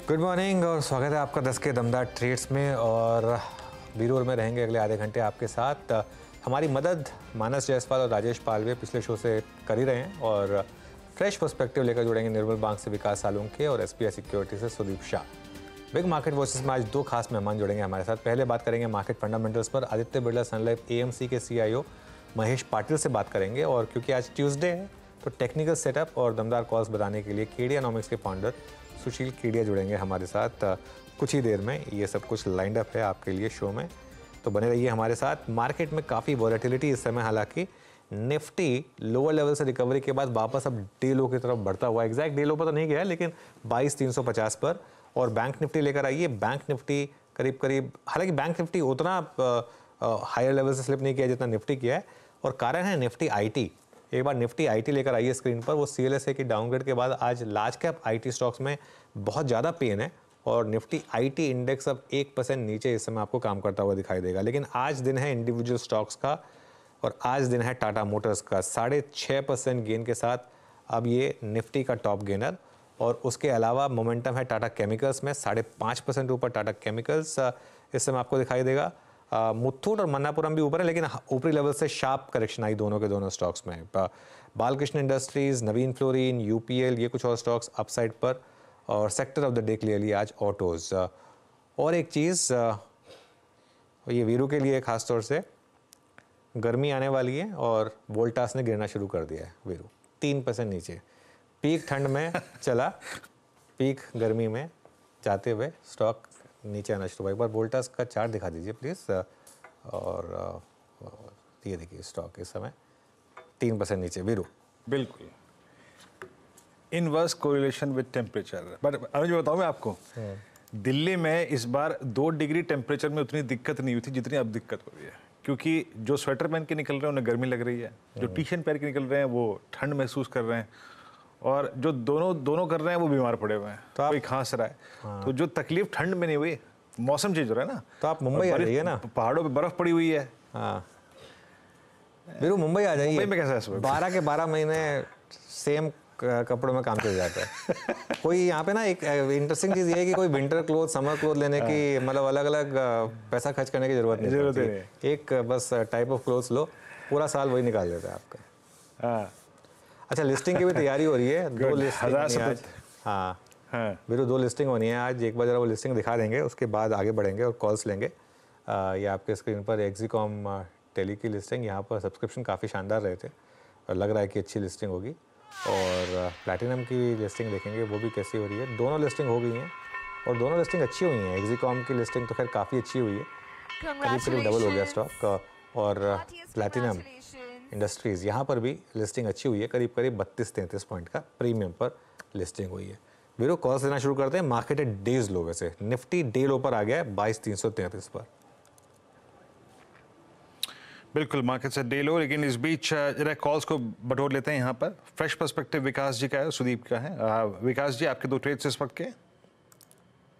Good morning और स्वागत है आपका 10 के दमदार ट्रेड्स में। और वीरूर में रहेंगे अगले आधे घंटे आपके साथ। हमारी मदद मानस जायसवाल और राजेश पालवे पिछले शो से कर ही रहे हैं और फ्रेश पर्सपेक्टिव लेकर जुड़ेंगे निर्मल बैंक से विकास सालुंके और एसबीआई सिक्योरिटी से Sudeep Shah. Big market voices में आज दो खास मेहमान जुड़ेंगे हमारे साथ। पहले बात करेंगे मार्केट फंडामेंटल्स पर। आदित्य बिरला सन लाइफ एएमसी के सीईओ महेश पाटिल से बात करेंगे। और क्योंकि आज ट्यूसडे है तो टेक्निकल सेटअप और दमदार कॉल्स बताने के लिए केडियानॉमिक्स के फाउंडर सुशील केडिया जुड़ेंगे हमारे साथ कुछ ही देर में। ये सब कुछ लाइंड अप है आपके लिए शो में, तो बने रहिए हमारे साथ। मार्केट में काफ़ी वॉलेटिलिटी इस समय, हालांकि निफ्टी लोअर लेवल से रिकवरी के बाद वापस अब डे लो की तरफ बढ़ता हुआ, एग्जैक्ट डे लो पर तो नहीं गया लेकिन 22,350 पर। और बैंक निफ्टी लेकर आइए। बैंक निफ्टी करीब करीब, हालांकि बैंक निफ्टी उतना हायर लेवल से स्लिप नहीं किया जितना निफ्टी किया है। और कारण है निफ्टी आईटी। एक बार निफ्टी आईटी लेकर आइए स्क्रीन पर। वो सीएलएसए की डाउनग्रेड के बाद आज लार्ज कैप आईटी स्टॉक्स में बहुत ज़्यादा पेन है और निफ्टी आईटी इंडेक्स अब 1% नीचे इस समय आपको काम करता हुआ दिखाई देगा। लेकिन आज दिन है इंडिविजुअल स्टॉक्स का और आज दिन है टाटा मोटर्स का 6.5% गेन के साथ अब ये निफ्टी का टॉप गेनर। और उसके अलावा मोमेंटम है टाटा केमिकल्स में 5.5% ऊपर टाटा केमिकल्स इस समय आपको दिखाई देगा। मुथूट और मन्नापुरम भी ऊपर है लेकिन ऊपरी लेवल से शार्प करेक्शन आई दोनों के दोनों स्टॉक्स में। बालकृष्ण इंडस्ट्रीज, नवीन फ्लोरिन, यूपीएल, ये कुछ और स्टॉक्स अपसाइड पर। और sector of the day clearly आज ऑटोज। और एक चीज़ ये वीरू के लिए खास तौर से, गर्मी आने वाली है और वोल्टास ने गिरना शुरू कर दिया है वीरू 3% नीचे। पीक ठंड में चला, पीक गर्मी में जाते हुए स्टॉक नीचे आना शुरू हुआ। एक बार वोल्टास का चार्ट दिखा दीजिए प्लीज़। और ये देखिए स्टॉक इस समय 3% नीचे वीरू। बिल्कुल inverse correlation with temperature. But अभी जो बताऊँ मैं आपको, दिल्ली में इस बार 2 डिग्री टेम्परेचर में उतनी दिक्कत नहीं हुई थी जितनी अब दिक्कत हो रही है। क्योंकि जो स्वेटर पहन के निकल रहे हैं उन्हें गर्मी लग रही है, जो टी शर्ट पहन के निकल रहे हैं वो ठंड महसूस कर रहे हैं, और जो दोनों कर रहे हैं वो बीमार पड़े हुए हैं। तो कोई खांस रहा है। तो जो तकलीफ ठंड में नहीं हुई, मौसम चेंज हो रहा है ना, तो आप मुंबई आ जाइए ना, पहाड़ों पे बर्फ पड़ी हुई है। हाँ वीरू मुंबई आ जाइए। मुंबई में कैसा है? 12 के 12 महीने सेम कपड़ों में काम चल जाता है। कोई यहाँ पे ना एक इंटरेस्टिंग चीज़ ये है कि कोई विंटर क्लोथ, समर क्लोथ लेने की मतलब अलग अलग पैसा खर्च करने की जरूरत नहीं पड़ती। एक बस टाइप ऑफ क्लोथ्स लो, पूरा साल वही निकाल देता है आपका। अच्छा, लिस्टिंग की भी तैयारी हो रही है। 2 लिस्टिंग आज। हाँ वीरू 2 लिस्टिंग होनी है आज। एक बार जरा वो लिस्टिंग दिखा देंगे, उसके बाद आगे बढ़ेंगे और कॉल्स लेंगे। ये आपके स्क्रीन पर एक्सिकॉम टेली की लिस्टिंग। यहाँ पर सब्सक्रिप्शन काफ़ी शानदार रहे थे और लग रहा है कि अच्छी लिस्टिंग होगी। और प्लैटिनम की लिस्टिंग देखेंगे वो भी कैसी हो रही है। दोनों लिस्टिंग हो गई हैं और दोनों लिस्टिंग अच्छी हुई हैं। एक्सिकॉम की लिस्टिंग तो खैर काफ़ी अच्छी हुई है, करीब डबल हो गया स्टॉक। और प्लैटिनम इंडस्ट्रीज़ यहाँ पर भी लिस्टिंग अच्छी हुई है, करीब 32-33 पॉइंट का प्रीमियम पर लिस्टिंग हुई है। वीरो कॉल्स लेना शुरू करते हैं। मार्केट है डेज लो, वैसे निफ्टी डे लो पर आ गया है 22,333 पर। बिल्कुल मार्केट से डे लो, लेकिन इस बीच जरा कॉल्स को बटोर लेते हैं। यहाँ पर फ्रेश पर्सपेक्टिव विकास जी का है, सुदीप का है। विकास जी, आपके 2 ट्रेड्स इस वक्त के।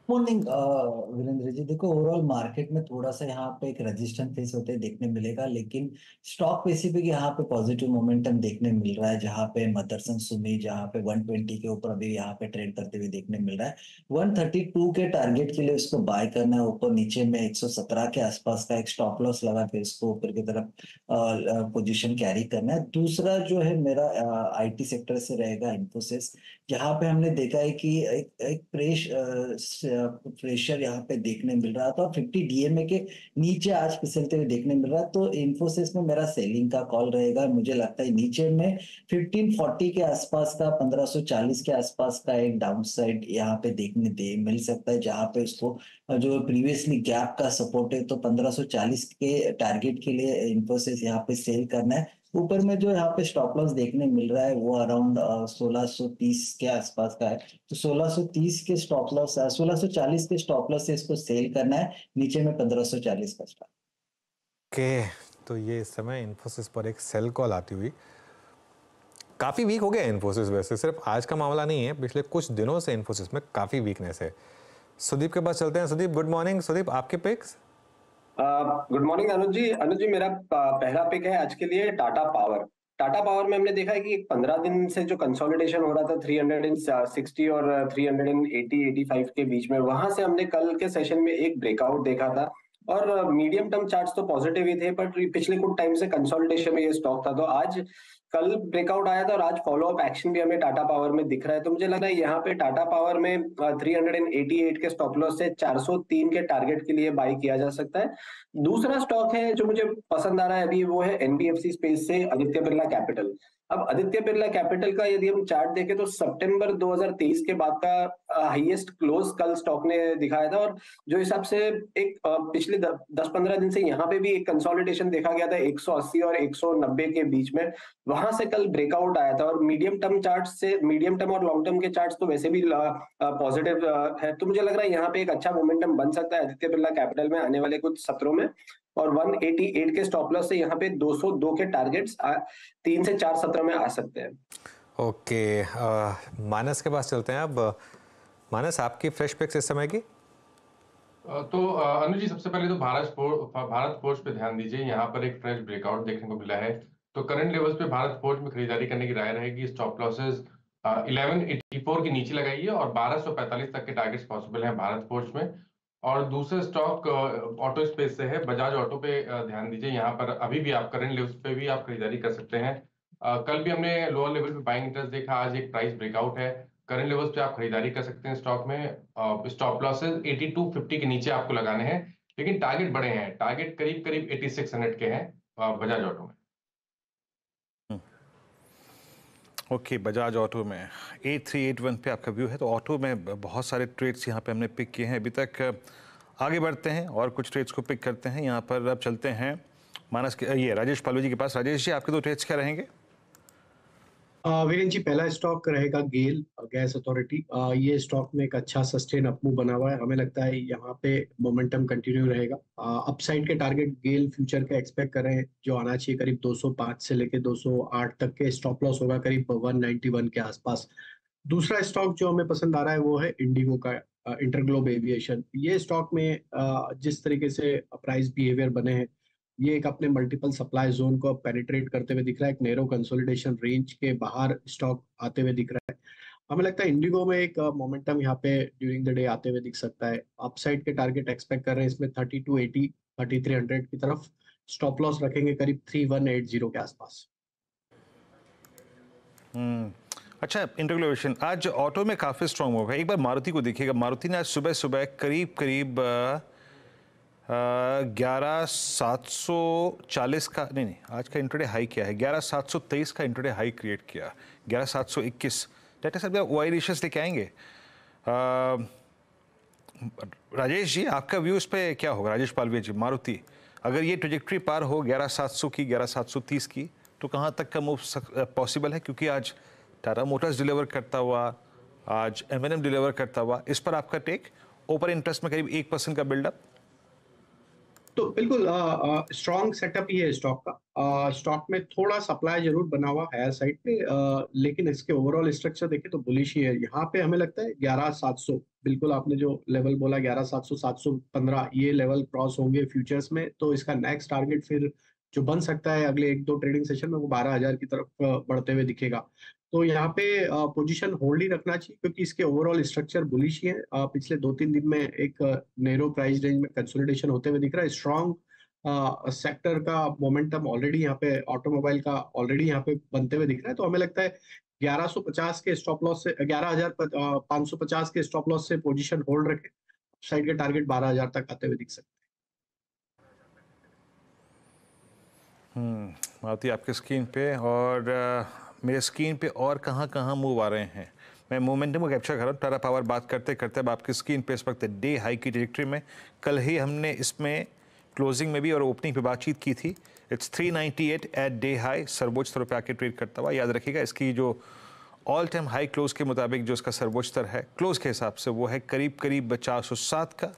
मॉर्निंग वीरेंद्र जी। देखो, ओवरऑल मार्केट में थोड़ा सा यहाँ पे एक रेजिस्टेंस फेस होते देखने मिलेगा, लेकिन स्टॉक स्पेसिफिक यहाँ पे पॉजिटिव मोमेंटम देखने मिल रहा है। जहाँ पे मदरसन सुमी जहाँ पे 120 के ऊपर अभी यहाँ पे ट्रेड करते हुए देखने मिल रहा है। 132 के टारगेट के लिए उसको बाय करना है। ऊपर नीचे में 117 के आसपास का एक स्टॉप लॉस लगा के इसको ऊपर की तरफ पोजीशन कैरी करना है। दूसरा जो है मेरा आईटी सेक्टर से रहेगा, इन्फोसिस, जहाँ पे हमने देखा है कि एक प्रेशर यहाँ पे देखने मिल रहा था। 50 डीएमए के नीचे आज फिसलते हुए देखने मिल रहा है। तो इन्फोसिस में मेरा सेलिंग का कॉल रहेगा। मुझे लगता है नीचे में 1540 के आसपास का, 1540 के आसपास का एक डाउन साइड यहाँ पे देखने मिल सकता है, जहाँ पे उसको जो प्रीवियसली गैप का सपोर्ट है तो 1540 के टारगेट के लिए इन्फोसिस यहाँ पे सेल करना है। ऊपर में जो यहाँ पे स्टॉप लॉस देखने मिल रहा है वो अराउंड 1630 के आसपास का है। तो 1630 के स्टॉप लॉस, 1640 के स्टॉप लॉस से इसको सेल करना है। नीचे में 1540 का स्टॉप। ओके, तो ये इस समय इन्फोसिस पर एक सेल कॉल आती हुई। काफ़ी वीक हो गया इन्फोसिस, वैसे सिर्फ आज का मामला नहीं है, पिछले कुछ दिनों से इन्फोसिस में काफ़ी वीकनेस है। सुदीप के पास चलते हैं। Sudeep good morning. सुदीप आपके picks. Good morning Anuj ji. मेरा पहला पिक है आज के लिए टाटा पावर। टाटा पावर में हमने देखा है कि 15 दिन से जो कंसोलिडेशन हो रहा था 360 और 380-85 के बीच में, वहां से हमने कल के सेशन में एक ब्रेकआउट देखा था और मीडियम टर्म चार्ट्स तो पॉजिटिव ही थे, बट पिछले कुछ टाइम से कंसोलिडेशन में ये स्टॉक था। तो आज कल ब्रेकआउट आया था और आज फॉलो अप एक्शन भी हमें टाटा पावर में दिख रहा है। तो मुझे लग रहा है यहाँ पे टाटा पावर में 388 के स्टॉप लॉस से 403 के टारगेट के लिए बाई किया जा सकता है। दूसरा स्टॉक है जो मुझे पसंद आ रहा है अभी, वो है एनबीएफसी स्पेस से आदित्य बिरला कैपिटल। अब आदित्य बिरला कैपिटल का यदि हम चार्ट देखें तो सितंबर 2023 के बाद का हाईएस्ट क्लोज कल स्टॉक ने दिखाया था, और जो हिसाब से एक पिछले 10-15 दिन से यहाँ पे भी एक कंसोलिडेशन देखा गया था 180 और 190 के बीच में, वहां से कल ब्रेकआउट आया था। और मीडियम टर्म चार्ट से, मीडियम टर्म और लॉन्ग टर्म के चार्ट्स तो वैसे भी पॉजिटिव है। तो मुझे लग रहा है यहाँ पे एक अच्छा मोमेंटम बन सकता है आदित्य बिरला कैपिटल में आने वाले कुछ सत्रों में। और 188 के स्टॉप लॉस से यहाँ पे 202 के टारगेट्स 3 से 4 सत्र में आ सकते हैं। ओके, मानस के पास चलते हैं अब। मानस, आपकी फ्रेश पिक्स इस समय की? तो अनुज जी, सबसे पहले तो भारत फोर्ज पे ध्यान दीजिए। यहाँ पर एक फ्रेश ब्रेकआउट देखने को मिला है, तो करंट लेवल्स पे भारत फोर्ज में खरीदारी करने की राय रहेगी। स्टॉप लॉसेस 1184 के नीचे लगाइए और 1245 तक के टारगेट्स पॉसिबल हैं भारत फोर्ज में। और दूसरे स्टॉक ऑटो स्पेस से है, बजाज ऑटो पे ध्यान दीजिए। यहाँ पर अभी भी आप करंट लेवल्स पे भी आप खरीदारी कर सकते हैं। कल भी हमने लोअर लेवल पे बाइंग इंटरेस्ट देखा, आज एक प्राइस ब्रेकआउट है। करंट लेवल्स पे आप खरीदारी कर सकते हैं स्टॉक में। स्टॉप लॉसेस 8250 के नीचे आपको लगाने हैं, लेकिन टारगेट बड़े हैं। टारगेट करीब करीब 8600 के हैं बजाज ऑटो में। ओके, बजाज ऑटो में 8381 पे आपका व्यू है। तो ऑटो में बहुत सारे ट्रेड्स यहाँ पे हमने पिक किए हैं अभी तक। आगे बढ़ते हैं और कुछ ट्रेड्स को पिक करते हैं। यहाँ पर अब चलते हैं मानस के ये राजेश पालवे जी के पास। राजेश जी, आपके दो ट्रेड्स क्या रहेंगे? वीरेन जी, पहला स्टॉक रहेगा गेल गैस अथॉरिटी। ये स्टॉक में एक अच्छा सस्टेन अप मूव बना हुआ है। हमें लगता है यहाँ पे मोमेंटम कंटिन्यू रहेगा। अपसाइड के टारगेट गेल फ्यूचर के एक्सपेक्ट कर रहे हैं, जो आना चाहिए करीब 205 से लेके 208 तक के। स्टॉप लॉस होगा करीब 191 के आसपास। दूसरा स्टॉक जो हमें पसंद आ रहा है वो है इंडिगो का, इंटरग्लोब एविएशन। ये स्टॉक में जिस तरीके से प्राइस बिहेवियर बने हैं, ये एक अपने मल्टीपल सप्लाई जोन को पेनिट्रेट करते हुए दिख रहा है। एक नैरो कंसोलिडेशन रेंज के बाहर स्टॉक आते हुए दिख रहा है। हमें लगता है इंडिगो में एक मोमेंटम यहाँ पे ड्यूरिंग द डे आते हुए दिख सकता है। अपसाइड के टारगेट एक्सपेक्ट कर रहे हैं इसमें 3280, 3300 की तरफ। स्टॉप लॉस रखेंगे करीब 3180 के आसपास। अच्छा, इंटरग्लोवेशन आज ऑटो में काफी स्ट्रॉन्ग मूव है। एक बार मारुति को देखिएगा। मारुति ने आज सुबह सुबह करीब 11740 का नहीं, आज का इंट्राडे हाई किया है। 11723 का इंट्राडे हाई क्रिएट किया। 11721 डाटा साहब वाई रेशियोस लेके आएंगे। राजेश जी, आपका व्यू इस पे क्या होगा? राजेश पालवे जी, मारुति अगर ये ट्रेजेक्ट्री पार हो 11700 की, 11730 की, तो कहाँ तक का मूव पॉसिबल है? क्योंकि आज टाटा मोटर्स डिलीवर करता हुआ, आज M&M डिलीवर करता हुआ, इस पर आपका टेक? ओपन इंटरेस्ट में करीब 1% का बिल्डअप। तो बिल्कुल स्ट्रॉन्ग सेटअप ही है स्टॉक का। स्टॉक में थोड़ा सप्लाई जरूर बना हुआ हायर साइड पे, लेकिन इसके ओवरऑल स्ट्रक्चर देखें तो बुलिश ही है। यहाँ पे हमें लगता है 11700, बिल्कुल आपने जो लेवल बोला 11700, 715, ये लेवल क्रॉस होंगे फ्यूचर्स में। तो इसका नेक्स्ट टारगेट फिर जो बन सकता है अगले 1-2 ट्रेडिंग सेशन में, वो 12000 की तरफ बढ़ते हुए दिखेगा। तो यहाँ पे पोजीशन होल्ड ही रखना चाहिए, क्योंकि इसके ओवरऑल स्ट्रक्चर बुलिश ही है। पिछले 2-3 दिन में एक नैरो प्राइस रेंज में कंसोलिडेशन होते हुए दिख रहा है। स्ट्रॉन्ग सेक्टर का मोमेंटम ऑलरेडी यहाँ पे, ऑटोमोबाइल का ऑलरेडी यहाँ पे बनते हुए दिख रहा है। तो हमें लगता है 1150 के स्टॉप लॉस से, 11550 के स्टॉप लॉस से पोजीशन होल्ड रखें। साइड के टारगेट 12000 तक आते हुए दिख सकते हैं। मारुति आपके स्क्रीन पे और मेरे स्क्रीन पे और कहाँ मूव आ रहे हैं। मैं मोमेंटम को कैप्चर कर रहा हूँ। टाटा पावर बात करते करते अब आपकी स्क्रीन पे इस वक्त डे हाई की ट्रैजेक्टरी में। कल ही हमने इसमें क्लोजिंग में भी और ओपनिंग पे बातचीत की थी। इट्स 398 एट डे हाई, सर्वोच्च स्तर पे आके ट्रेड करता हुआ। याद रखिएगा इसकी जो ऑल टाइम हाई क्लोज के मुताबिक जो इसका सर्वोच्च स्तर है क्लोज के हिसाब से, वो है करीब 407 का।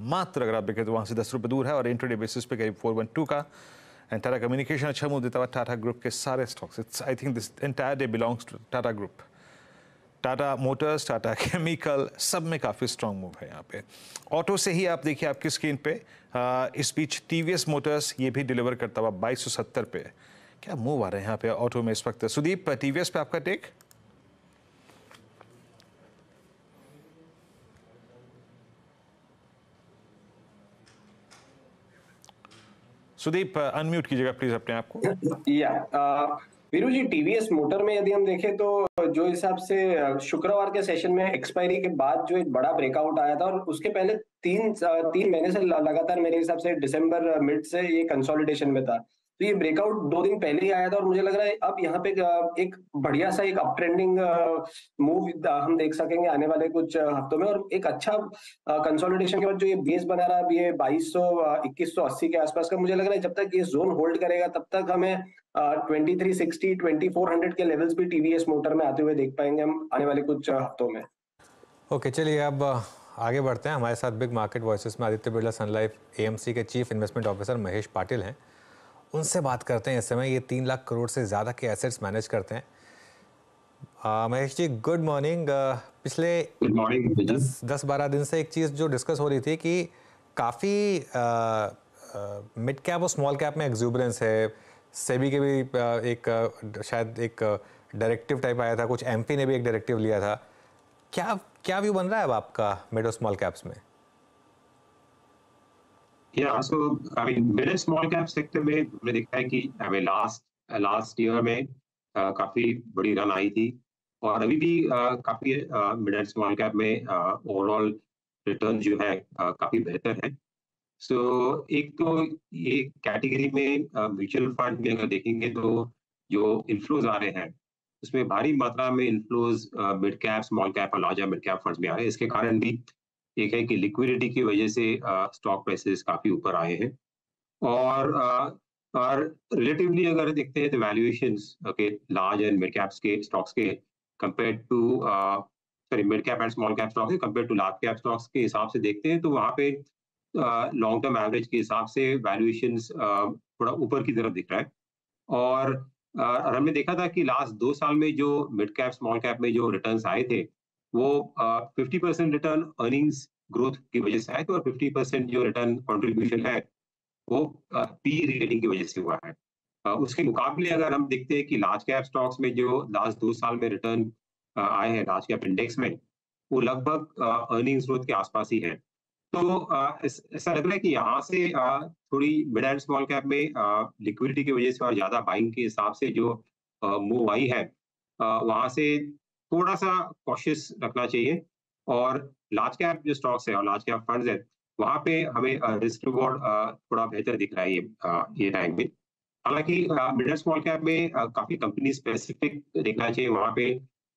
मात्र अगर आप देखें तो वहाँ से 10 रुपये दूर है। और इंट्राडे बेसिस पे करीब 412 का। एंड टाटा कम्युनिकेशन अच्छा मूव देता हुआ। टाटा ग्रुप के सारे stocks, it's I think this entire day belongs to Tata group. Tata Motors, Tata Chemical, सब में काफ़ी स्ट्रॉन्ग मूव है यहाँ पे। ऑटो से ही आप देखिए आपकी स्क्रीन पे, इस बीच टीवीएस मोटर्स ये भी डिलीवर करता हुआ 2270 पे। क्या मूव आ रहे हैं यहाँ पे ऑटो में इस वक्त। सुदीप, टीवीएस पे आपका टेक? सुदीप, अनम्यूट कीजिएगा प्लीज अपने आप को। या वीरू जी, टीवीएस मोटर में यदि हम देखें तो जो हिसाब से शुक्रवार के सेशन में एक्सपायरी के बाद जो एक बड़ा ब्रेकआउट आया था, और उसके पहले तीन महीने से लगातार मेरे हिसाब से दिसंबर मिड से ये कंसोलिडेशन में था। तो ये ब्रेकआउट 2 दिन पहले ही आया था और मुझे लग रहा है अब यहाँ पे एक बढ़िया सा एक अप ट्रेंडिंग मूव हम देख सकेंगे आने वाले कुछ हफ्तों में। और एक अच्छा कंसोलिडेशन के बाद जो ये बेस बना रहा है ये 2200 2180 के आसपास का, मुझे लग रहा है जब तक ये जोन होल्ड करेगा तब तक हमें 2360 2400 के लेवल्स भी टीवीएस मोटर में आते हुए देख पाएंगे हम आने वाले कुछ हफ्तों में। ओके, चलिए अब आगे बढ़ते हैं। हमारे साथ बिग मार्केट वॉइसेस में आदित्य बिरला सन लाइफ एएमसी के chief investment officer Mahesh Patil हैं। उनसे बात करते हैं। इस समय ये 3 लाख करोड़ से ज़्यादा के एसेट्स मैनेज करते हैं। Mahesh ji, good morning. पिछले 10-12 दिन से एक चीज़ जो डिस्कस हो रही थी कि काफ़ी मिड कैप और स्मॉल कैप में एक्सूबरेंस है। सेबी के भी शायद एक डायरेक्टिव टाइप आया था, कुछ एमपी ने भी एक डायरेक्टिव लिया था। क्या व्यू बन रहा है अब आपका मिड और स्मॉल कैप्स में? So I mean, mid and small cap sector में हमने देखा है कि लास्ट ईयर में काफी बड़ी रन आई थी और अभी भी काफी मिड एंड स्मॉल कैप में ओवरऑल रिटर्न जो है काफी बेहतर है। सो एक तो ये कैटेगरी में म्यूचुअल फंड में अगर देखेंगे तो जो इनफ्लोज आ रहे हैं उसमें भारी मात्रा में inflows mid cap, small cap और लार्जर मिड कैप फंड्स में आ रहे हैं। इसके कारण भी एक है कि लिक्विडिटी की वजह से स्टॉक प्राइसेस काफी ऊपर आए हैं और रिलेटिवली अगर देखते हैं तो valuations okay large and mid caps के स्टॉक्स के compare to mid cap and small cap stocks compare to large cap stocks के हिसाब से देखते हैं तो वहाँ पे लॉन्ग टर्म एवरेज के हिसाब से वैल्यूएशंस थोड़ा ऊपर की तरफ दिख रहा है। और हमने देखा था कि लास्ट 2 साल में जो मिड कैप स्मॉल कैप में जो रिटर्न्स आए थे वो 50% रिटर्न अर्निंग्स ग्रोथ की वजह से आए थे और 50% जो रिटर्न कंट्रीब्यूशन है वो पी रेटिंग की वजह से हुआ है। उसके मुकाबले अगर हम देखते हैं कि लार्ज कैप स्टॉक्स में जो लास्ट 2 साल में रिटर्न आए हैं लार्ज कैप इंडेक्स में वो लगभग अर्निंग्स ग्रोथ के आसपास ही है। तो ऐसा लग रहा है कि यहाँ से थोड़ी मिड एंड स्मॉल कैप में लिक्विडिटी की वजह से और ज्यादा बाइंग के हिसाब से जो मूव आई है वहाँ से थोड़ा सा कॉशियस रखना चाहिए। और लार्ज कैप जो स्टॉक्स है और लार्ज कैप फंड्स है वहाँ पे हमें रिस्क रिवॉर्ड थोड़ा बेहतर दिख रहा है ये टाइम में। हालांकि मिड एंड स्मॉल कैप में काफी कंपनी स्पेसिफिक देखना चाहिए, वहाँ पे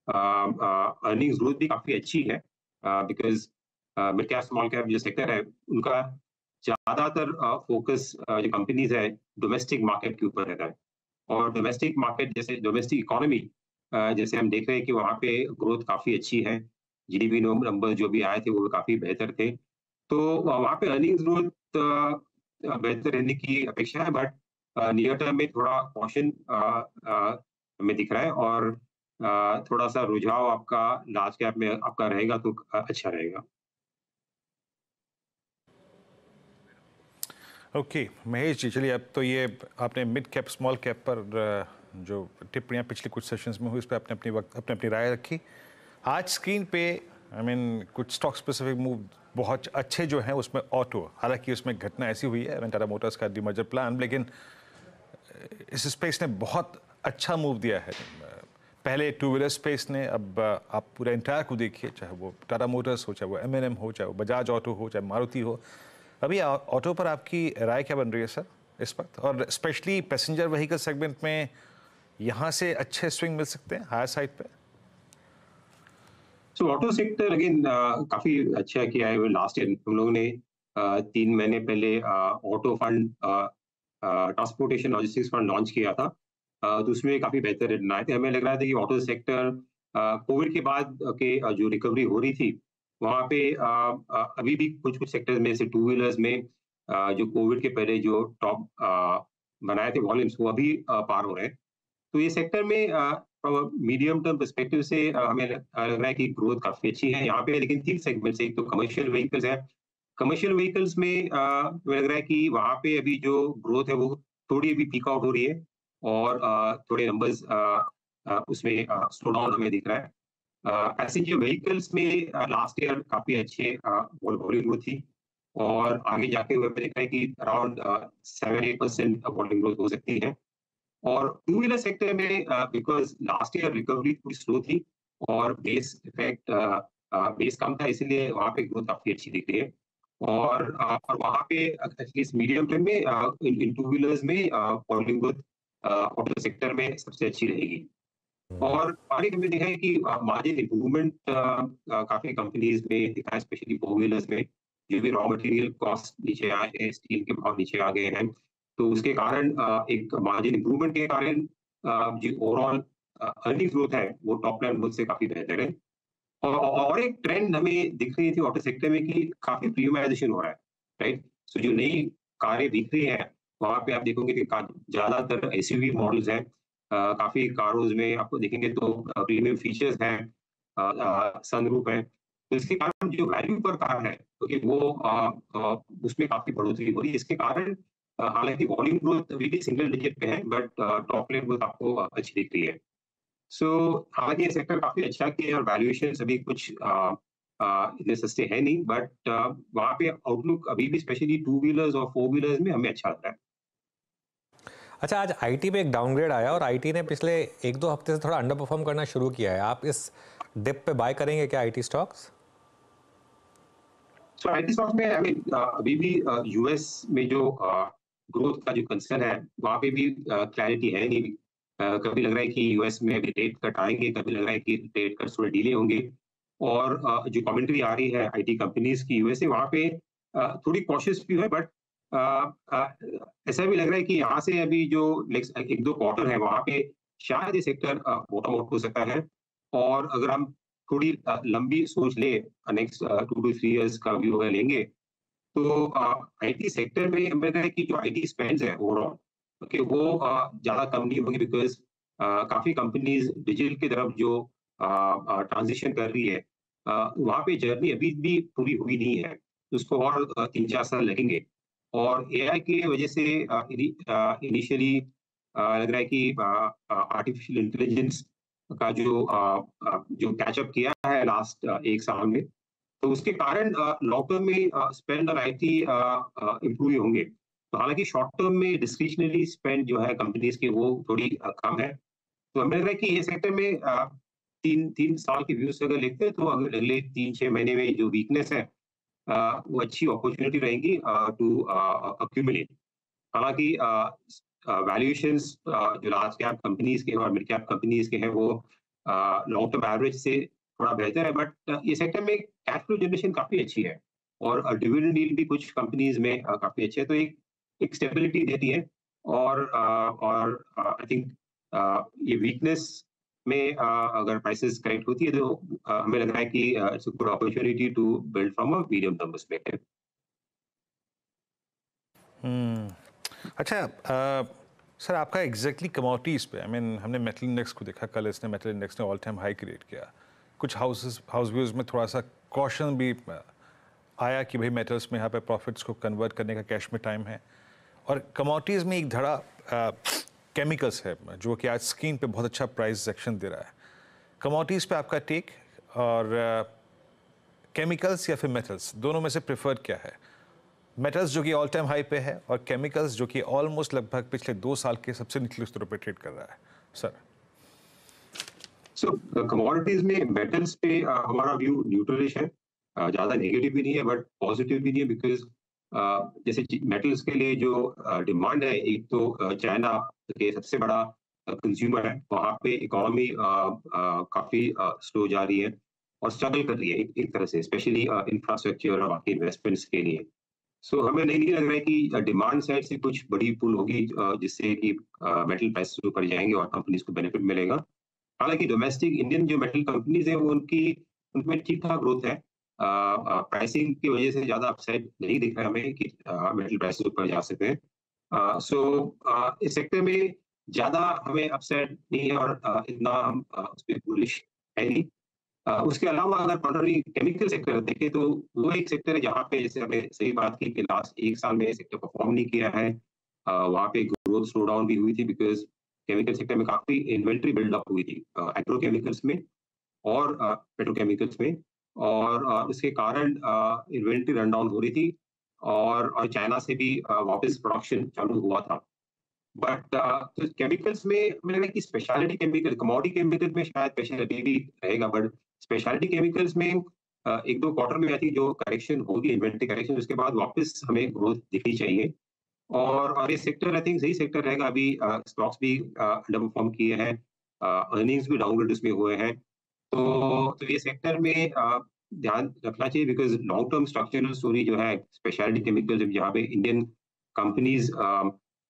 अर्निंग्स ग्रोथ भी काफी अच्छी है because mid cap small cap जो सेक्टर है उनका ज्यादातर फोकस जो कंपनीज है डोमेस्टिक मार्केट के ऊपर रहता है और डोमेस्टिक मार्केट जैसे डोमेस्टिक इकोनॉमी जैसे हम देख रहे हैं कि वहाँ पे ग्रोथ काफी अच्छी है, जीडीपी नंबर जो भी आए थे वो काफी बेहतर थे, तो वहाँ पे अर्निंग्स ग्रोथ बेहतर रहने की अपेक्षा है। बट नियर टर्म में थोड़ा कॉशन हमें दिख रहा है और थोड़ा सा रुझाव आपका लार्ज कैप में आपका रहेगा तो अच्छा रहेगा। ओके महेश जी, चलिए अब तो ये आपने मिड कैप स्मॉल कैप पर जो टिप्पणियाँ पिछले कुछ सेशंस में हुई उस पर आपने अपनी राय रखी। आज स्क्रीन पे कुछ स्टॉक स्पेसिफिक मूव बहुत अच्छे जो हैं उसमें ऑटो, हालांकि उसमें घटना ऐसी हुई है टाटा मोटर्स का डीमर्जर प्लान, लेकिन इस स्पेस ने बहुत अच्छा मूव दिया है। पहले टू व्हीलर स्पेस ने, अब आप पूरा इंटायर को देखिए, चाहे वो टाटा मोटर्स हो, चाहे वो एम हो, चाहे वो बजाज ऑटो हो, चाहे मारुति हो। अभी ऑटो पर आपकी राय क्या बन रही है सर इस वक्त, और स्पेशली पैसेंजर व्हीकल सेगमेंट में यहाँ से अच्छे स्विंग मिल सकते हैं हायर साइड पे? सो ऑटो सेक्टर अगेन काफी अच्छा किया है। लास्ट ईयर हम लोगों ने 3 महीने पहले auto fund transportation logistics fund launch किया था, तो उसमें काफी बेहतर रिटर्न आए थे। हमें लग रहा था कि ऑटो सेक्टर कोविड के बाद के जो रिकवरी हो रही थी वहाँ पे अभी भी कुछ सेक्टर्स में, जैसे टू व्हीलर्स में जो कोविड के पहले जो टॉप बनाए थे वॉल्यूम्स वो अभी पार हो रहे हैं। तो ये सेक्टर में मीडियम टर्म पर्सपेक्टिव से हमें लग रहा है कि ग्रोथ काफी अच्छी है यहाँ पे। लेकिन 3 सेगमेंट्स, एक तो कमर्शियल व्हीकल्स है, कमर्शियल व्हीकल्स में मुझे लग रहा है कि वहाँ पे अभी जो ग्रोथ है वो थोड़ी अभी पीक आउट हो रही है और थोड़े नंबर्स उसमें स्लो डाउन हमें दिख रहा है। पैसेंजर व्हीकल्स में लास्ट ईयर काफी अच्छे वॉल्यूम ग्रोथ थी और आगे जाके हुए मैंने देखा है कि अराउंड 7-8% वॉल्यूम ग्रोथ हो सकती है। और टू व्हीलर सेक्टर में बिकॉज लास्ट ईयर रिकवरी थोड़ी स्लो थी और बेस इफेक्ट बेस कम था, इसीलिए वहाँ पे ग्रोथ काफी अच्छी दिख रही है। और वहाँ पे एटलीस्ट मीडियम टर्म में इन टू व्हीलर्स में वॉल्यूम ग्रोथ ऑटो सेक्टर में सबसे अच्छी रहेगी। और आगे हमने देखा है कि मार्जिन इंप्रूवमेंट काफी कंपनीज में दिखा है, स्पेशली फोर व्हीलर्स में। जो भी रॉ मटेरियल कॉस्ट नीचे आए हैं, स्टील के भाव नीचे आ गए हैं, तो उसके कारण एक मार्जिन इंप्रूवमेंट के कारण जो ओवरऑल अर्निंग ग्रोथ है वो टॉप लाइन ग्रोथ से काफी बेहतर है। और एक ट्रेंड हमें दिख रही थी ऑटो सेक्टर में कि काफी प्रीमियमाइजेशन हो रहा है, राइट। सो जो नई कारें दिख रही हैं वहाँ पे आप देखोगे कि ज्यादातर एसयूवी मॉडल्स हैं। काफी कारों में आपको देखेंगे तो प्रीमियम फीचर्स हैं, सनरूफ है। तो इसके कारण जो वैल्यू पर कार है क्योंकि वो उसमें काफी बढ़ोतरी हो रही है। इसके कारण हालांकि वॉल्यूम ग्रोथ अभी भी सिंगल डिजिट पे है, बट टॉप लाइन ग्रोथ आपको अच्छी दिख रही है। सो हालांकि ये सेक्टर काफी अच्छा किया है और वैल्यूएशन अभी कुछ इतने सस्ते हैं नहीं, बट वहाँ पे आउटलुक अभी भी स्पेशली टू व्हीलर्स और फोर व्हीलर्स में हमें अच्छा लगता है। अच्छा, आज आईटी पे एक डाउनग्रेड आया और आईटी ने पिछले 1-2 हफ्ते से थोड़ा अंडर परफॉर्म करना शुरू किया है। आप इस डिप पे बाय करेंगे क्या IT stocks? So IT stocks में अभी भी यूएस में जो ग्रोथ का जो कंसर्न है वहाँ पे भी क्लैरिटी है नहीं। कभी लग रहा है कि यूएस में अभी रेट कट आएंगे, कभी लग रहा है कि रेट कट थोड़े डिले होंगे। और जो कमेंट्री आ रही है आईटी कंपनीज की यूएस से, वहाँ पे थोड़ी कॉशियस भी है, बट ऐसा भी लग रहा है कि यहाँ से अभी जो नेक्स्ट 1-2 क्वार्टर है वहाँ पे शायद ये सेक्टर बॉटम आउट हो सकता है। और अगर हम थोड़ी लंबी सोच ले, नेक्स्ट 2 to 3 इयर्स का व्यू अगर लेंगे, तो आईटी सेक्टर में हमें लगता है कि जो आईटी स्पेंड्स है ओवरऑल, ओके, वो ज्यादा कम नहीं होगी बिकॉज काफी कंपनीज डिजिटल की तरफ जो ट्रांजिशन कर रही है, वहाँ पे जर्नी अभी भी पूरी हुई नहीं है। उसको और 3-4 साल लगेंगे। और एआई की वजह से इनिशियली लग रहा है कि आर्टिफिशियल इंटेलिजेंस का जो कैचअप किया है लास्ट 1 साल में, तो उसके कारण लॉन्ग टर्म में स्पेंड और आईटी इम्प्रूव होंगे। तो हालांकि शॉर्ट टर्म में डिस्क्रिशनरी स्पेंड जो है कंपनीज की वो थोड़ी कम है। तो हमें लग रहा है कि ये सेक्टर में 3 साल के व्यू से अगर देखते हैं तो अगर अगले 3-6 महीने में जो वीकनेस है वो अच्छी अपॉर्चुनिटी रहेगी टू अक्यूमुलेट। हालांकि वैल्यूएशंस जो लार्ज कैप कंपनीज के और मिड कैप कंपनीज के हैं वो लॉन्ग टर्म एवरेज से थोड़ा बेहतर है, बट ये सेक्टर में कैश फ्लो जनरेशन काफी अच्छी है और डिविडेंड यील्ड भी कुछ कंपनीज में काफी अच्छे है, तो एक स्टेबिलिटी देती है। और आई थिंक ये वीकनेस में अगर प्राइसेस करेक्ट होती है तो हमें लग रहा है कि it's a good opportunity to build from a medium term perspective. अच्छा, सर आपका एग्जैक्टली कमोडिटीज पे, आई मीन हमने मेटल इंडेक्स को देखा, कल इसने मेटल इंडेक्स ने ऑल टाइम हाई क्रिएट किया। कुछ हाउस व्यूज में थोड़ा सा कॉशन भी आया कि भाई मेटल्स में यहाँ पे प्रॉफिट्स को कन्वर्ट करने का कैश में टाइम है। और कमोडिटीज में एक धड़ा केमिकल्स है जो कि आज स्क्रीन पे बहुत अच्छा प्राइस एक्शन दे रहा है। कमोडिटीज पे आपका टेक, और केमिकल्स या फिर मेटल्स, दोनों में से प्रेफर्ड क्या है? मेटल्स जो कि ऑल टाइम हाई पे है और केमिकल्स जो कि ऑलमोस्ट लगभग पिछले 2 साल के सबसे निचले स्तरों पे ट्रेड कर रहा है सर। सो कमोडिटीज में मेटल्स पे हमारा व्यू न्यूट्रलिश है, ज्यादा नेगेटिव भी नहीं है बट पॉजिटिव भी नहीं है, बिकॉज जैसे मेटल्स के लिए जो डिमांड है, एक तो चाइना के सबसे बड़ा कंज्यूमर है, वहाँ पे इकोनॉमी काफी स्लो जा रही है और स्ट्रगल कर रही है एक तरह से, स्पेशली इंफ्रास्ट्रक्चर और बाकी इन्वेस्टमेंट्स के लिए। सो हमें नहीं लग रहा है कि डिमांड साइड से कुछ बड़ी पुल होगी जिससे कि मेटल प्राइस ऊपर जाएंगे और कंपनीज को बेनिफिट मिलेगा। हालांकि डोमेस्टिक इंडियन जो मेटल कंपनीज है वो उनमें ठीक ठाक ग्रोथ है। प्राइसिंग की वजह से ज्यादा अपसाइड नहीं दिख रहा है हमें कि मेटल प्राइस ऊपर जा सकते हैं। सो इस सेक्टर में ज्यादा हमें अपसाइड नहीं है और इतना हम उस पर बुलिश है नहीं। उसके अलावा अगर पर्टिकुलरली केमिकल सेक्टर देखें तो वो एक सेक्टर है जहाँ पे, जैसे हमने सही बात की कि लास्ट 1 साल में सेक्टर परफॉर्म नहीं किया है। वहाँ पे ग्रोथ स्लो डाउन भी हुई थी बिकॉज केमिकल सेक्टर में काफी इन्वेंट्री बिल्डअप हुई थी एग्रोकेमिकल्स में और पेट्रोकेमिकल्स में, और उसके कारण इन्वेंट्री रन डाउन हो रही थी, और चाइना से भी वापस प्रोडक्शन चालू हुआ था। बट तो केमिकल्स में मुझे लगा कि स्पेशलिटी केमिकल, कमोडिटी केमिकल में शायद स्पेशलिटी भी रहेगा, बट स्पेशलिटी केमिकल्स में एक दो क्वार्टर में आई थिंक जो करेक्शन होगी, इन्वेंट्री करेक्शन, उसके बाद वापस हमें ग्रोथ दिखनी चाहिए। और ये सेक्टर आई थिंक सही सेक्टर रहेगा। अभी स्टॉक्स भी अंडर परफॉर्म किए हैं, अर्निंग्स भी डाउनग्रेड उसमें हुए हैं, तो ये सेक्टर में ध्यान रखना चाहिए, because long term structural story जो है स्पेशलिटी केमिकल्स, जहाँ पे Indian companies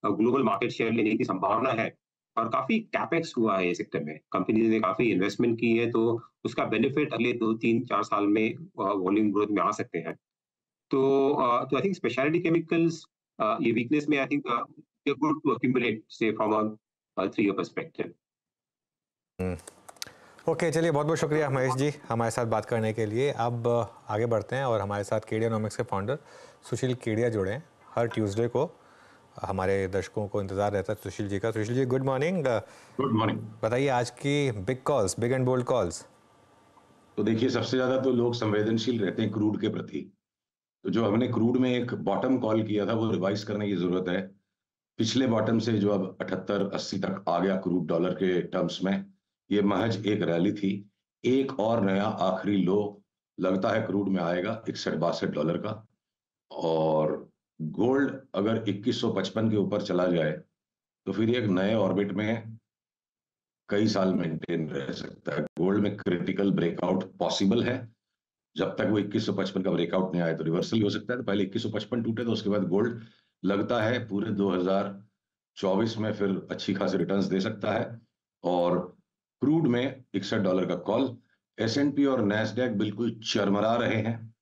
global market share लेने की संभावना है, और काफी कैपेक्स हुआ है ये सेक्टर में, कंपनीज ने काफी इन्वेस्टमेंट की है, तो उसका बेनिफिट अगले 2-3-4 साल में वॉल्यूम ग्रोथ में आ सकते हैं। तो आई थिंक स्पेशलिटी केमिकल्स ये वीकनेस में I think good to accumulate से from a 3 year perspective. Okay, चलिए बहुत बहुत शुक्रिया महेश जी हमारे साथ बात करने के लिए। अब आगे बढ़ते हैं और हमारे साथ केडियानॉमिक्स के फाउंडर सुशील केडिया जुड़े हैं। हर ट्यूसडे को हमारे दर्शकों को इंतजार रहता है सुशील जी का। Sushil ji good morning. Good morning. बताइए आज की big calls, big and bold calls. तो देखिए, सबसे ज्यादा तो लोग संवेदनशील रहते हैं क्रूड के प्रति, तो जो हमने क्रूड में एक बॉटम कॉल किया था वो रिवाइज करने की जरूरत है। पिछले बॉटम से जो अब 78-80 तक आ गया क्रूड डॉलर के टर्म्स में, ये महज एक रैली थी। एक और नया आखिरी लो लगता है क्रूड में आएगा $61-62 का, और गोल्ड अगर 2155 के ऊपर चला जाए तो फिर एक नए ऑर्बिट में कई साल मेंटेन रह सकता है। गोल्ड में क्रिटिकल ब्रेकआउट पॉसिबल है, जब तक वो 2155 का ब्रेकआउट नहीं आए तो रिवर्सल हो सकता है। तो पहले 2155 टूटे तो उसके बाद गोल्ड लगता है पूरे 2024 में फिर अच्छी खासी रिटर्न्स दे सकता है। और क्रूड में $61 का कॉल। S&P और नैस्डैक बिल्कुल चरमरा रहे हैं।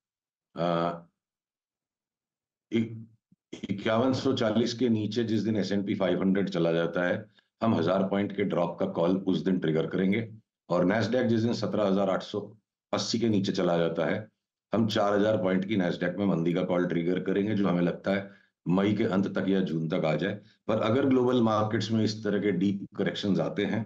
5140 के नीचे जिस दिन S&P 500 चला जाता है, हम 1000 पॉइंट के ड्रॉप का कॉल उस दिन ट्रिगर करेंगे। और नैस्डैक जिस दिन 17,880 के नीचे चला जाता है, हम 4000 पॉइंट की नैस्डैक में मंदी का कॉल ट्रिगर करेंगे, जो हमें लगता है मई के अंत तक या जून तक आ जाए। पर अगर ग्लोबल मार्केट्स में इस तरह के डीप करेक्शंस आते हैं,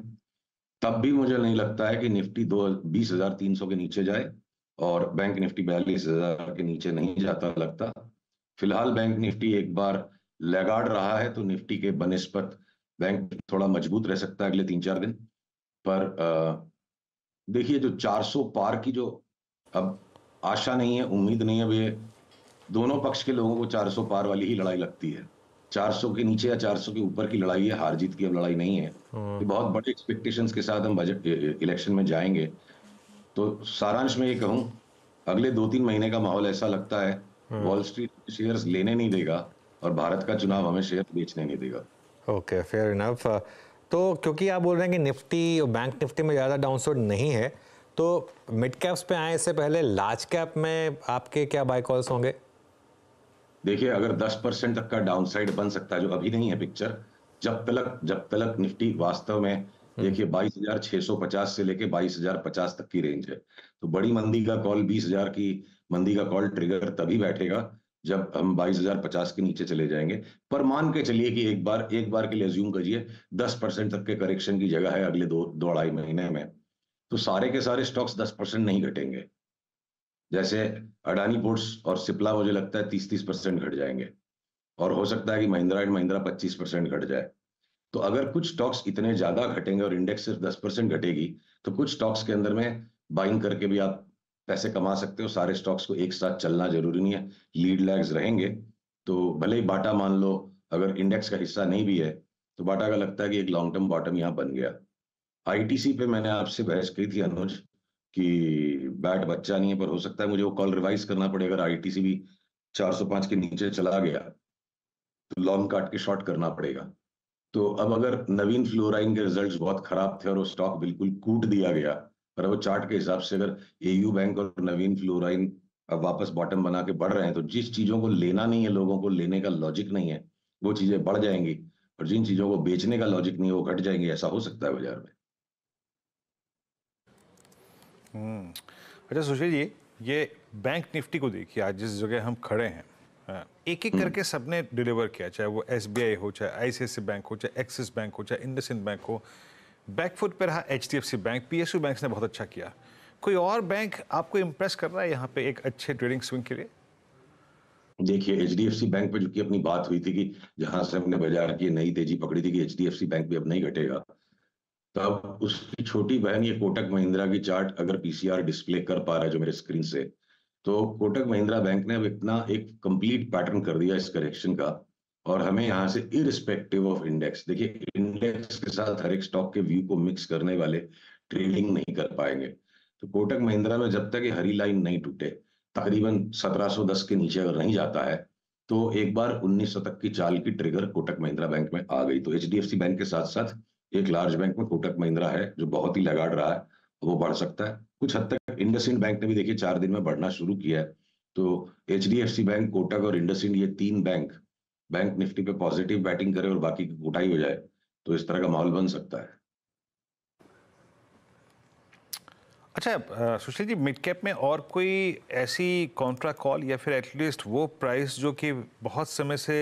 तब भी मुझे नहीं लगता है कि निफ्टी 20,300 के नीचे जाए, और बैंक निफ्टी 42,000 के नीचे नहीं जाता लगता। फिलहाल बैंक निफ्टी एक बार लैगार्ड रहा है, तो निफ्टी के बनिस्पत बैंक थोड़ा मजबूत रह सकता है अगले 3-4 दिन। पर देखिए, जो 400 पार की जो अब आशा नहीं है, उम्मीद नहीं है, अब ये दोनों पक्ष के लोगों को 400 पार वाली ही लड़ाई लगती है। 400 के नीचे या 400 के ऊपर की लड़ाई है, हार जीत की अब लड़ाई नहीं है। ये बहुत बड़े एक्सपेक्टेशंस के साथ हम बजट इलेक्शन में जाएंगे। तो सारांश में ये कहूं, अगले 2-3 महीने का माहौल ऐसा लगता है वॉल स्ट्रीट शेयर्स लेने नहीं देगा, और भारत का चुनाव हमें शेयर बेचने नहीं देगा। Okay, fair enough. तो क्योंकि आप बोल रहे हैं कि निफ्टी और बैंक निफ्टी में ज़्यादा डाउनसाइड नहीं है, तो मिड कैप्स पे आए इससे पहले लार्ज कैप में आपके क्या बाय कॉल्स होंगे? देखिए, अगर 10% तक का डाउनसाइड बन सकता है, जो अभी नहीं है पिक्चर, जब तक निफ्टी वास्तव में देखिए 22,650 से लेके 22,050 तक की रेंज है, तो बड़ी मंदी का कॉल 20,000 की मंदी का कॉल ट्रिगर तभी बैठेगा जब हम 22,050 के नीचे चले जाएंगे। पर मान के चलिए कि एक बार के लिए अज्यूम करिए 10% तक के करेक्शन की जगह है अगले 2-2.5 महीने में, तो सारे के सारे स्टॉक्स 10% नहीं घटेंगे। जैसे अडानी पोर्ट्स और सिप्ला मुझे लगता है 30% घट जाएंगे, और हो सकता है कि महिंद्रा एंड महिंद्रा 25% घट जाए। तो अगर कुछ स्टॉक्स इतने ज्यादा घटेंगे और इंडेक्स सिर्फ 10% घटेगी, तो कुछ स्टॉक्स के अंदर में बाइंग करके भी आप पैसे कमा सकते हो। सारे स्टॉक्स को एक साथ चलना जरूरी नहीं है, लीड लैग्स रहेंगे। तो भले ही बाटा मान लो अगर इंडेक्स का हिस्सा नहीं भी है, तो बाटा का लगता है कि एक लॉन्ग टर्म बॉटम यहाँ बन गया। आईटीसी पे मैंने आपसे बहस की थी अनुज कि बैट बच्चा नहीं है, पर हो सकता है मुझे वो कॉल रिवाइज करना पड़े। अगर आईटीसी भी 405 के नीचे चला गया तो लॉन्ग काट के शॉर्ट करना पड़ेगा। तो अब अगर नवीन फ्लोराइन के रिजल्ट्स बहुत खराब थे और वो स्टॉक बिल्कुल कूट दिया गया, पर वो चार्ट के हिसाब से अगर एयू बैंक और नवीन फ्लोराइन अब वापस बॉटम बना के बढ़ रहे हैं, तो जिस चीजों को लेना नहीं है, लोगों को लेने का लॉजिक नहीं है, वो चीजें बढ़ जाएंगी, और जिन चीजों को बेचने का लॉजिक नहीं है वो घट जाएंगी। ऐसा हो सकता है बाजार में। अच्छा सुशील जी, ये बैंक निफ्टी को देखिए, आज जिस जगह हम खड़े हैं, एक एक करके सबने डिलीवर किया, चाहे वो SBI हो, चाहे ICICI बैंक हो, चाहे एक्सिस बैंक हो, चाहे इंडसइंड बैंक हो। बैकफुट पे रहा HDFC बैंक, PSU बैंक ने बहुत अच्छा किया। कोई और बैंक आपको इम्प्रेस कर रहा है यहाँ पे एक अच्छे ट्रेडिंग स्विंग के लिए? देखिए HDFC बैंक पे जो कि अपनी बात हुई थी कि जहां से हमने बाजार की नई तेजी पकड़ी थी कि HDFC बैंक भी अब नहीं घटेगा, तब उसकी छोटी बहन ये कोटक महिंद्रा की चार्ट अगर PCR डिस्प्ले कर पा रहा है जो मेरे स्क्रीन से, तो कोटक महिंद्रा बैंक ने अब इतना एक कंप्लीट पैटर्न कर दिया इस करेक्शन का, और हमें यहाँ से इरिस्पेक्टिव ऑफ इंडेक्स, देखिए इंडेक्स के साथ हर एक स्टॉक के व्यू को मिक्स करने वाले ट्रेडिंग नहीं कर पाएंगे। तो कोटक महिंद्रा में जब तक ये हरी लाइन नहीं टूटे, तकरीबन 1710 के नीचे अगर नहीं जाता है, तो एक बार 1900 तक की चाल की ट्रिगर कोटक महिंद्रा बैंक में आ गई। तो HDFC बैंक के साथ साथ एक लार्ज बैंक में कोटक महिंद्रा है जो बहुत ही लगाड़ रहा है, वो बढ़ सकता है। कुछ हद तक इंडसइंड बैंक ने भी देखिए 4 दिन में बढ़ना शुरू किया है। तो HDFC बैंक, कोटक और इंडसइंड, ये 3 बैंक निफ्टी पे पॉजिटिव बैटिंग करे और बाकी की कुटाई हो जाए, तो इस तरह का माहौल बन सकता है। अच्छा सुशील जी, मिड कैप में और कोई ऐसी कॉन्ट्रा कॉल या फिर एटलीस्ट वो प्राइस जो कि बहुत समय से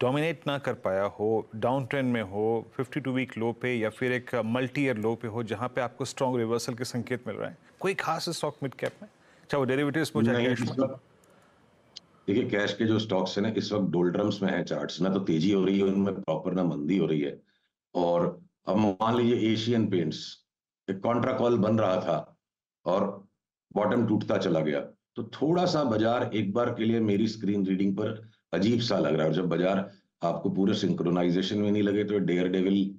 डोमिनेट ना कर पाया हो, डाउन ट्रेंड में हो, 52 वीक लो पे या फिर एक मल्टी ईयर लो पे हो, जहां पे आपको स्ट्रॉन्ग रिवर्सल के संकेत मिल रहे हैं, कोई खास स्टॉक मिड कैप में, चाहे वो डेरिवेटिव्स में, चाहे कैश में? देखिए कैश के जो स्टॉक्स है ना इस वक्त डोल्ड्रम्स में है चार्ट्स, ना तो तेजी हो रही है उनमें प्रॉपर, ना मंदी हो रही है। और अब मान लीजिए एशियन पेंट्स एक कॉन्ट्रा कॉल बन रहा था और बॉटम टूटता चला गया, तो थोड़ा सा बाजार एक बार के लिए मेरी स्क्रीन रीडिंग पर अजीब सा लग रहा है। और जब बाजार आपको पूरे सिंक्रोनाइजेशन में नहीं लगे, तो डेयर डेविल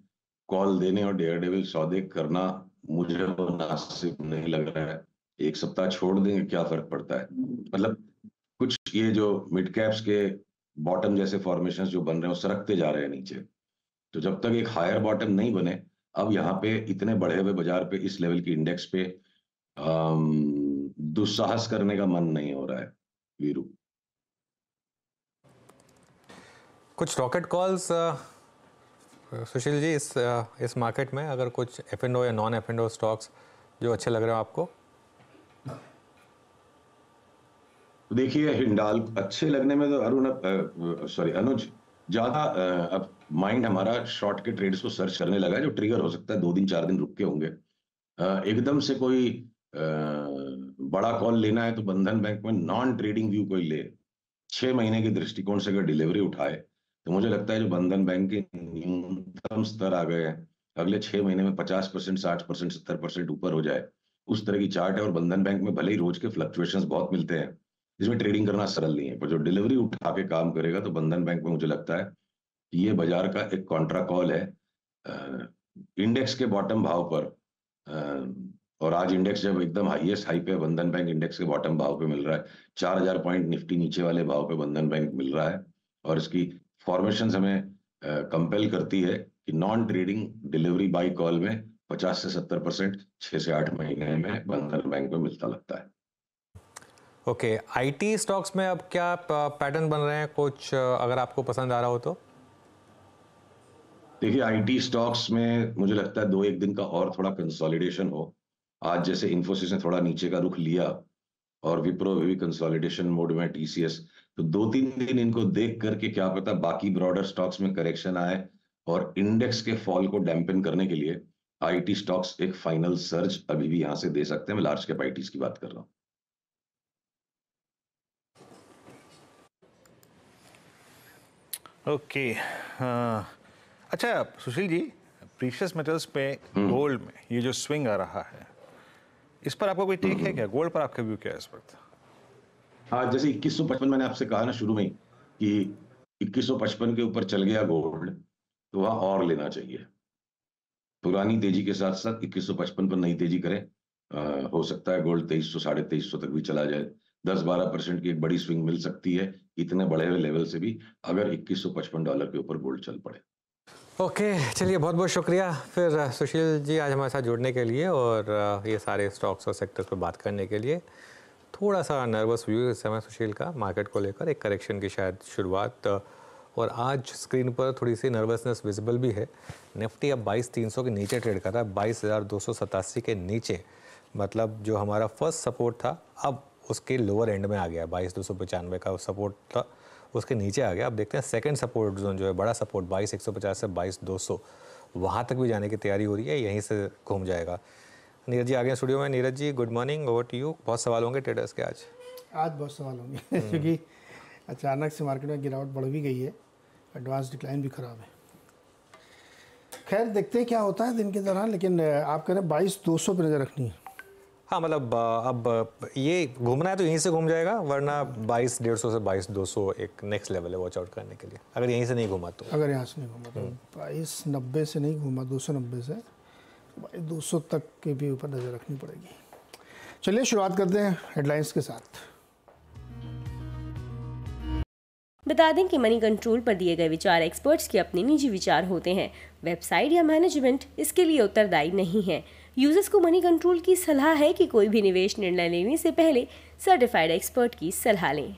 कॉल देने और डेयर डेविल सौदे करना मुझे मुनासिब नहीं लग रहा है। एक सप्ताह छोड़ देंगे क्या फर्क पड़ता है, मतलब कुछ ये जो मिड कैप्स के बॉटम जैसे फॉर्मेशंस जो बन रहे हैं वो सरकते जा रहे हैं नीचे। तो जब तक एक हायर बॉटम नहीं बने, अब यहाँ पे इतने बढ़े हुए बाजार पे इस लेवल की इंडेक्स पे दुस्साहस करने का मन नहीं हो रहा है वीरू। कुछ रॉकेट कॉल्स सुशील जी इस मार्केट में, अगर कुछ F&O या नॉन F&O स्टॉक्स जो अच्छे लग रहे हो आपको? देखिए हिंडाल अच्छे लगने में तो अनुज ज्यादा अब माइंड हमारा शॉर्ट के ट्रेड्स को सर्च करने लगा है, जो ट्रिगर हो सकता है 2 दिन 4 दिन रुक के होंगे। एकदम से कोई बड़ा कॉल लेना है तो बंधन बैंक में नॉन ट्रेडिंग व्यू कोई ले, 6 महीने के दृष्टिकोण से अगर डिलीवरी उठाए, तो मुझे लगता है जो बंधन बैंक के न्यूनतम स्तर आ गए हैं, अगले 6 महीने में 50%, 60%, 70% ऊपर हो जाए, उस तरह की चार्ट है। और बंधन बैंक में भले ही रोज के फ्लक्चुएशंस बहुत मिलते हैं, जिसमें ट्रेडिंग करना सरल नहीं है, पर जो डिलीवरी उठा के काम करेगा, तो बंधन बैंक में मुझे लगता है कि ये बाजार का एक कॉन्ट्रा कॉल है इंडेक्स के बॉटम भाव पर। और आज इंडेक्स जब एकदम हाईएस्ट हाई पे, बंधन बैंक इंडेक्स के बॉटम भाव पे मिल रहा है, 4000 पॉइंट निफ्टी नीचे वाले भाव पे बंधन बैंक मिल रहा है। और इसकी फॉर्मेशन हमें कंपेल करती है कि non trading delivery by call में 50 से 70% 6 से 8 महीने में बंधन बैंक में मिलता लगता है। ओके, IT स्टॉक्स में अब क्या पैटर्न बन रहे हैं, कुछ अगर आपको पसंद आ रहा हो तो? देखिए IT स्टॉक्स में मुझे लगता है 2-1 दिन का और थोड़ा कंसोलिडेशन हो। आज जैसे इन्फोसिस ने थोड़ा नीचे का रुख लिया और विप्रो भी कंसोलिडेशन मोड में, TCS, तो 2-3 दिन इनको देख करके क्या पता बाकी ब्रॉडर स्टॉक्स में करेक्शन आए, और इंडेक्स के फॉल को डैम्पन करने के लिए IT स्टॉक्स एक फाइनल सर्ज अभी भी यहां से दे सकते हैं। मैं लार्ज कैप ITs की बात कर रहा हूं। ओके अच्छा सुशील जी, प्रीशियस मेटल्स पे गोल्ड में ये जो स्विंग आ रहा है, इस पर आपका कोई टेक है क्या? गोल्ड पर आपका व्यू क्या है इस वक्त? हाँ, जैसे 2155 मैंने आपसे कहा ना शुरू में कि 2155 के ऊपर चल गया गोल्ड, तो वहां और लेना चाहिए। पुरानी तेजी के साथ साथ 2155 पर नई तेजी करें, हो सकता है गोल्ड 2300 2350 तक भी चला जाए। 10-12% की एक बड़ी स्विंग मिल सकती है इतने बड़े हुए लेवल से भी, अगर $2155 के ऊपर गोल्ड चल पड़े। ओके, चलिए बहुत बहुत शुक्रिया फिर सुशील जी आज हमारे साथ जुड़ने के लिए और ये सारे स्टॉक्स और सेक्टर्स पर बात करने के लिए। थोड़ा सा नर्वस व्यू इस समय सुशील का मार्केट को लेकर, एक करेक्शन की शायद शुरुआत, और आज स्क्रीन पर थोड़ी सी नर्वसनेस विजिबल भी है। निफ्टी अब 22,300 के नीचे ट्रेड कर रहा है, 22,287 के नीचे, मतलब जो हमारा फर्स्ट सपोर्ट था अब उसके लोअर एंड में आ गया, 22,295 का सपोर्ट था, उसके नीचे आ गया। अब देखते हैं सेकंड सपोर्ट जोन जो है, बड़ा सपोर्ट 22,150 से 22,200, वहाँ तक भी जाने की तैयारी हो रही है, यहीं से घूम जाएगा। नीरज जी आ गए स्टूडियो में। Neeraj ji good morning, over to you. बहुत सवाल होंगे ट्रेडर्स के आज बहुत सवाल होंगे क्योंकि अचानक से मार्केट में गिरावट बढ़ भी गई है, एडवांस डिक्लाइन भी खराब है। खैर देखते हैं क्या होता है दिन के दौरान, लेकिन आप कह रहे हैं 22,200 पर नज़र रखनी है। हाँ मतलब अब ये घूमना है तो यहीं से घूम जाएगा, वरना 22,150 से 22,200 एक नेक्स्ट लेवल है वॉच आउट करने के लिए, अगर यहीं से नहीं घूमा तो। अगर यहाँ से नहीं घूमा तो 2290 से नहीं घूमा, 290 से 2200 तक के भी ऊपर नज़र रखनी पड़ेगी। चलिए शुरुआत करते हैं हेडलाइंस के साथ। बता दें कि मनी कंट्रोल पर दिए गए विचार एक्सपर्ट्स के अपने निजी विचार होते हैं। वेबसाइट या मैनेजमेंट इसके लिए उत्तरदायी नहीं है। यूजर्स को मनी कंट्रोल की सलाह है कि कोई भी निवेश निर्णय लेने से पहले सर्टिफाइड एक्सपर्ट की सलाह लें।